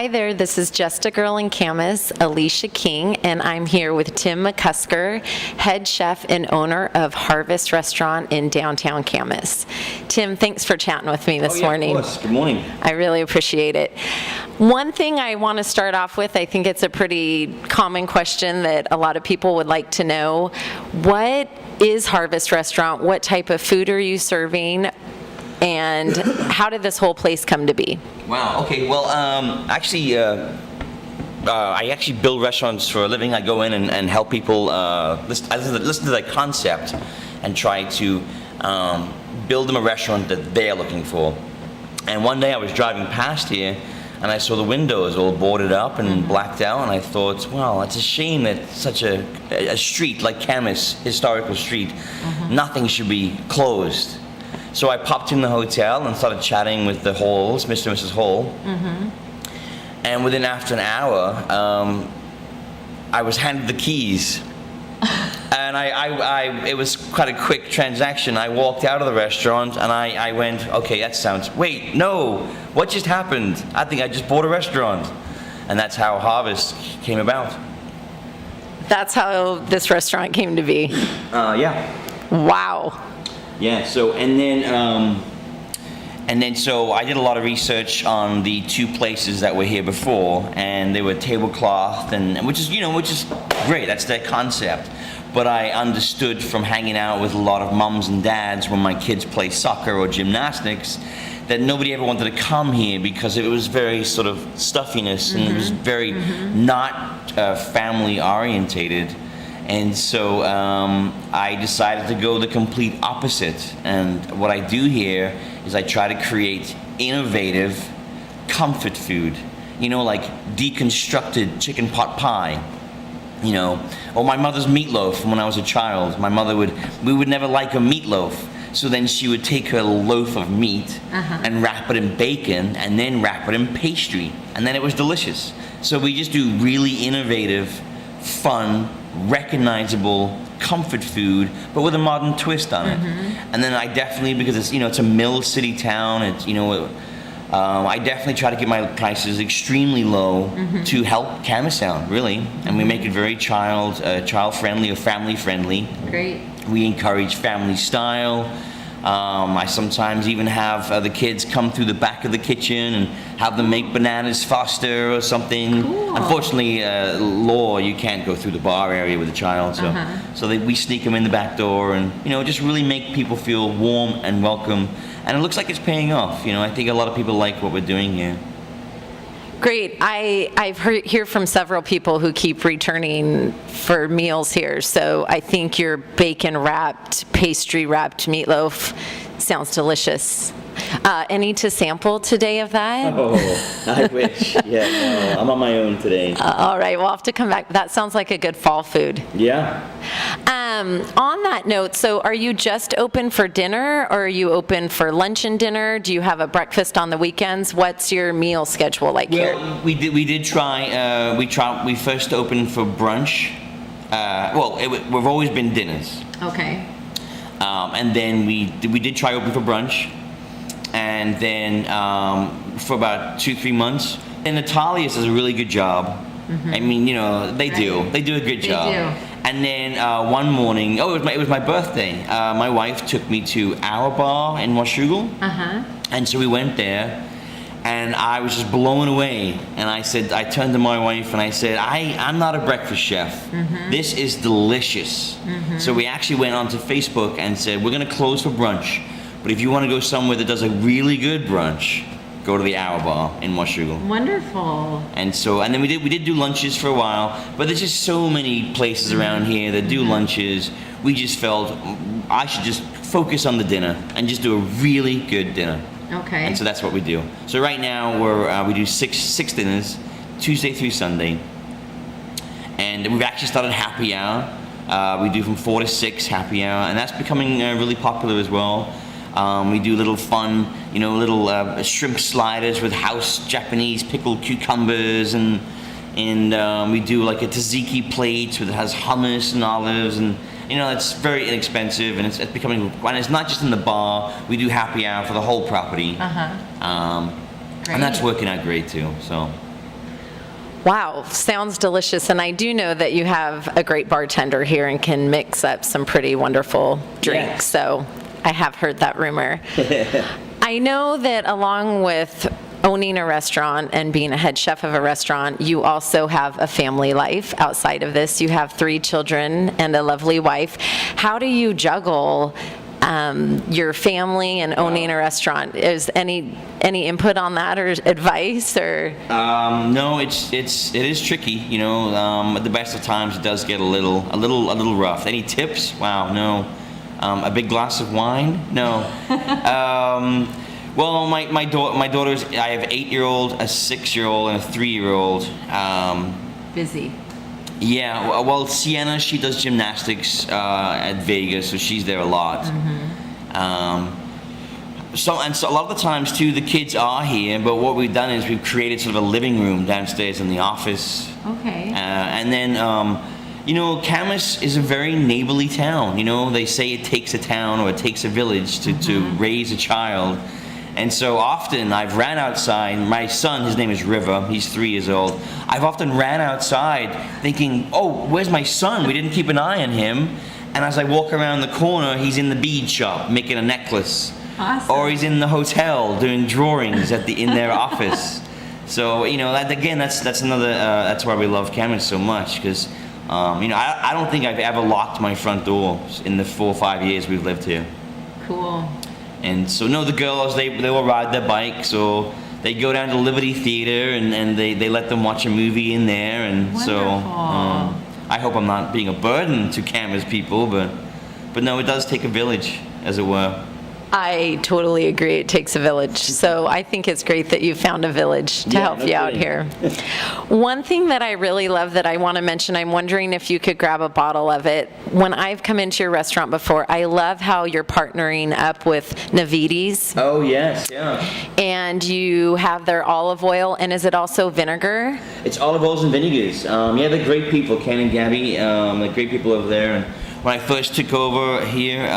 Hi there, this is Just a Girl in Camas, Alicia King, and I'm here with Tim McCusker, head chef and owner of Harvest Restaurant in downtown Camas. Tim, thanks for chatting with me this morning. Of course. Good morning. I really appreciate it. One thing I want to start off with, I think it's a pretty common question that a lot of people would like to know. What is Harvest Restaurant? What type of food are you serving? And how did this whole place come to be? Wow. Okay. Well, I actually build restaurants for a living. I go in and help people listen to the concept and try to build them a restaurant that they're looking for. And one day I was driving past here and I saw the windows all boarded up and blacked out, and I thought, well, it's a shame that such a street like Camas, historical street, nothing should be closed. So I popped in the hotel and started chatting with the Halls, Mr. and Mrs. Hall. And within after an hour, I was handed the keys. And it was quite a quick transaction. I walked out of the restaurant and I went, okay, wait, no, what just happened? I think I just bought a restaurant. And that's how Harvest came about. That's how this restaurant came to be. Yeah. Wow. Yeah, so so I did a lot of research on the two places that were here before, and they were tablecloth, and which is great. That's their concept. But I understood from hanging out with a lot of mums and dads when my kids play soccer or gymnastics that nobody ever wanted to come here because it was very sort of stuffiness and it was very not family orientated. And so I decided to go the complete opposite. And what I do here is I try to create innovative comfort food. Like deconstructed chicken pot pie. Or my mother's meatloaf when I was a child. We would never like a meatloaf. So then she would take her loaf of meat and wrap it in bacon and then wrap it in pastry. And then it was delicious. So we just do really innovative, fun, recognizable comfort food, but with a modern twist on it. And then I definitely, because it's a mill city town, I definitely try to get my prices extremely low to help Camas out, really. And we make it very child friendly or family friendly. Great. We encourage family style. I sometimes even have the kids come through the back of the kitchen and have them make bananas Foster or something. Cool. Unfortunately, law, you can't go through the bar area with a child, so we sneak them in the back door and just really make people feel warm and welcome. And it looks like it's paying off. I think a lot of people like what we're doing here. Great. I've heard from several people who keep returning for meals here. So I think your bacon-wrapped, pastry-wrapped meatloaf sounds delicious. Any to sample today of that? Oh, I wish. Yeah, no, I'm on my own today. All right, we'll have to come back. That sounds like a good fall food. Yeah. On that note, so are you just open for dinner, or are you open for lunch and dinner? Do you have a breakfast on the weekends? What's your meal schedule like here? We did try. We first opened for brunch. We've always been dinners. Okay. And then we did try open for brunch, and then for about 2-3 months. And Natalia's does a really good job. I mean, they do a good job. They do. And then one morning, it was my birthday. My wife took me to Our Bar in Washougal. And so we went there, and I was just blown away. And I turned to my wife and I said, I'm not a breakfast chef. This is delicious. So we actually went onto Facebook and said, we're going to close for brunch, but if you want to go somewhere that does a really good brunch, go to the Our Bar in Washougal. Wonderful. And then we did do lunches for a while, but there's just so many places around here that do lunches. We just felt I should just focus on the dinner and just do a really good dinner. Okay. And so that's what we do. So right now we do six dinners, Tuesday through Sunday, and we've actually started happy hour. We do from 4 to 6 happy hour, and that's becoming really popular as well. We do little fun, little shrimp sliders with house Japanese pickled cucumbers, and we do like a tzatziki plate that has hummus and olives, and it's very inexpensive, and it's becoming, and it's not just in the bar. We do happy hour for the whole property, and that's working out great too. So Wow, sounds delicious. And I do know that you have a great bartender here and can mix up some pretty wonderful drinks. Yes. So I have heard that rumor. I know that along with owning a restaurant and being a head chef of a restaurant, you also have a family life outside of this. You have 3 children and a lovely wife. How do you juggle your family and owning a restaurant? Is any input on that or advice or? No, it is tricky. You know, at the best of times it does get a little rough. Any tips? Wow, no. A big glass of wine? No. Well, my daughters. I have 8-year-old, a 6-year-old, and a 3-year-old. Busy. Yeah, well, Sienna, she does gymnastics at Vegas, so she's there a lot. So a lot of the times too, the kids are here, but what we've done is we've created sort of a living room downstairs in the office. Okay. And then, you know, Camas is a very neighborly town. You know, they say it takes a town or it takes a village to raise a child. And so often I've ran outside, my son, his name is River, he's 3 years old. I've often ran outside thinking, oh, where's my son? We didn't keep an eye on him. And as I walk around the corner, he's in the bead shop making a necklace. Awesome. Or he's in the hotel doing drawings in their office. So, you know, that's another, that's why we love Camas so much, because, you know, I don't think I've ever locked my front door in the 4 or 5 years we've lived here. Cool. And so, no, the girls, they will ride their bikes, or they go down to Liberty Theater, and they let them watch a movie in there. And Wonderful. So I hope I'm not being a burden to Camas people, but no, it does take a village, as it were. I totally agree. It takes a village. So I think it's great that you found a village to help you out here. One thing that I really love that I want to mention, I'm wondering if you could grab a bottle of it. When I've come into your restaurant before, I love how you're partnering up with Navides. Oh, yes, yeah. And you have their olive oil, and is it also vinegar? It's olive oils and vinegars. Yeah, they're great people, Ken and Gabby. They're great people over there. And when I first took over here,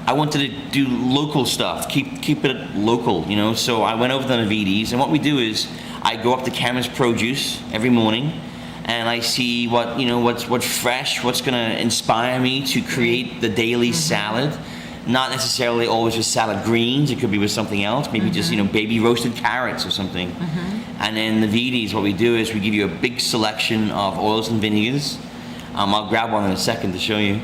I wanted to do local stuff, keep it local, you know. So I went over to Navides, and what we do is I go up to Camas Produce every morning, and I see what's fresh, what's gonna inspire me to create the daily salad. Not necessarily always with salad greens. It could be with something else. Maybe just baby roasted carrots or something. And then Navides, what we do is we give you a big selection of oils and vinegars. I'll grab one in a second to show you.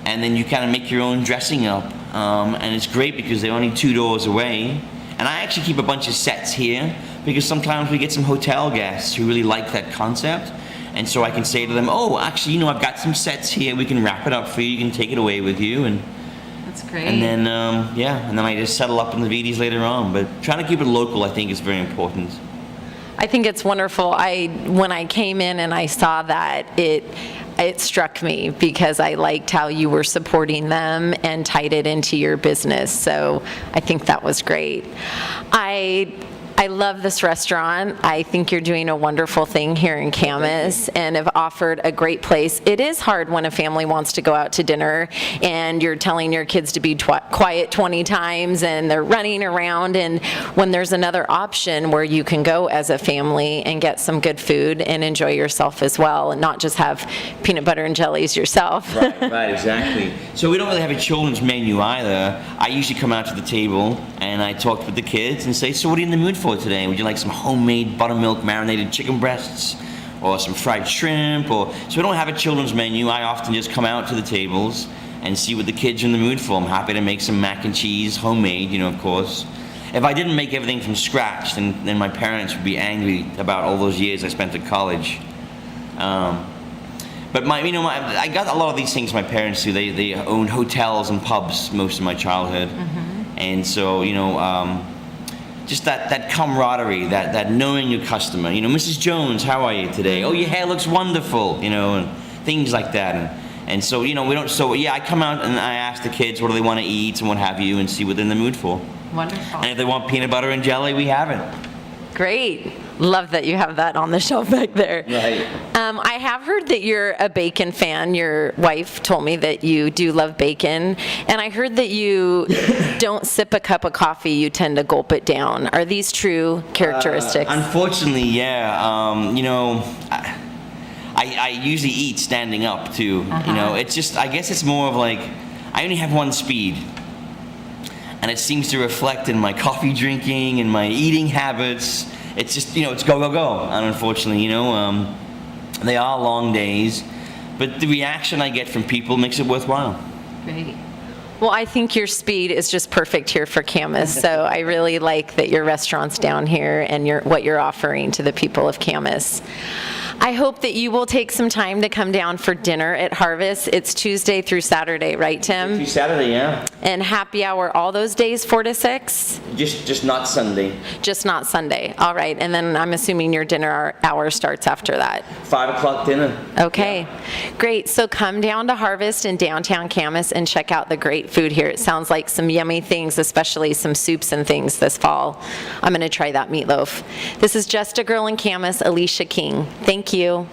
And then you kind of make your own dressing up. And it's great because they're only 2 doors away. And I actually keep a bunch of sets here because sometimes we get some hotel guests who really like that concept. And so I can say to them, oh, actually, I've got some sets here. We can wrap it up for you. You can take it away with you. And that's great. And then, and then I just settle up in the Navides later on. But trying to keep it local, I think, is very important. I think it's wonderful. When I came in and I saw that, it struck me because I liked how you were supporting them and tied it into your business. So I think that was great. I love this restaurant. I think you're doing a wonderful thing here in Camas and have offered a great place. It is hard when a family wants to go out to dinner and you're telling your kids to be quiet 20 times and they're running around, and when there's another option where you can go as a family and get some good food and enjoy yourself as well and not just have peanut butter and jellies yourself. Right, exactly. So we don't really have a children's menu either. I usually come out to the table and I talk with the kids and say, so what are you in the mood for today? Would you like some homemade buttermilk marinated chicken breasts or some fried shrimp? So we don't have a children's menu. I often just come out to the tables and see what the kids are in the mood for. I'm happy to make some mac and cheese, homemade, of course. If I didn't make everything from scratch, then my parents would be angry about all those years I spent at college. But I got a lot of these things my parents do. They owned hotels and pubs most of my childhood. And so, just that camaraderie, that knowing your customer. Mrs. Jones, how are you today? Oh, your hair looks wonderful, and things like that. And so, we don't, I come out and I ask the kids what do they want to eat and what have you and see what they're in the mood for. Wonderful. And if they want peanut butter and jelly, we have it. Great. Love that you have that on the shelf back there. Right. I have heard that you're a bacon fan. Your wife told me that you do love bacon. And I heard that you don't sip a cup of coffee, you tend to gulp it down. Are these true characteristics? Unfortunately, yeah. I usually eat standing up too. It's just, I guess it's more of like, I only have one speed. And it seems to reflect in my coffee drinking and my eating habits. It's just, it's go, go, go. And unfortunately, they are long days, but the reaction I get from people makes it worthwhile. Great. Well, I think your speed is just perfect here for Camas, so I really like that your restaurant's down here and what you're offering to the people of Camas. I hope that you will take some time to come down for dinner at Harvest. It's Tuesday through Saturday, right, Tim? Tuesday, Saturday, yeah. And happy hour all those days, 4 to 6? Just not Sunday. Just not Sunday. All right, and then I'm assuming your dinner hour starts after that. 5 o'clock dinner. Okay, Yeah. Great. So come down to Harvest in downtown Camas and check out the great food here. It sounds like some yummy things, especially some soups and things this fall. I'm going to try that meatloaf. This is Just a Girl in Camas, Alicia King. Thank you.